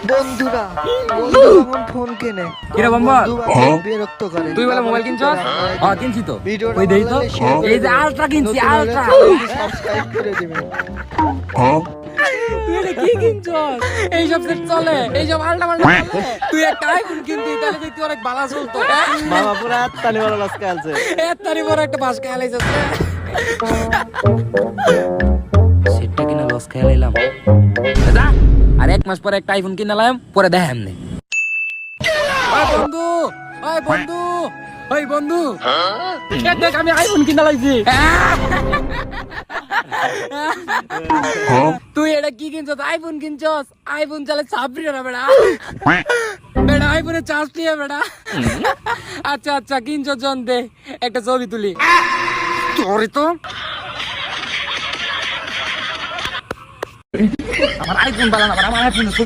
বন্ধুরা যখন ফোন কেনে কিরে বম্বা বিরক্ত করে। তুই বলে মোবাইল কিনছস? হ্যাঁ কিনছি তো। ভিডিওটা ওই দেই তো, ভালো লাগলে share এই যে করবেন। আলট্রা কিনছি, নতুন হলে আলট্রা। চ্যানেলটি সাবস্ক্রাইব করে দিবেন। তুই এটা কি কিনছস? এইসব সেট চলে, এইসব আলট্রা মালটা চলে। তুই একটা আইফোন কিনতি তাহলে দেখতে অনেক ভালো চলতো। বাবা পুরা তালি বড় লস কালছে। এত তারি বড় একটা বাস খেয়ে লাইছস। সেটটা কিনা লস খেয়ে লাইলাম। যা, আর এক মাস পরে একটা আইফোন কিনে লাম, পরে দেখা এমনি। ওই বন্ধু, ওই বন্ধু, ওই বন্ধু, দেখ আমি আইফোন কিনে লাইছি। তুই এটা কি কিনছস? আইফোন কিনছস? আইফোন চালে চাপড়ি না বেড়া, বেড়া আইফোনে চার্জ নিয়ে বেড়া। আচ্ছা আচ্ছা কিনছস জন দে একটা ছবি তুলি। তোরে তো আমার আইফোন বালা না, আমার আইফোন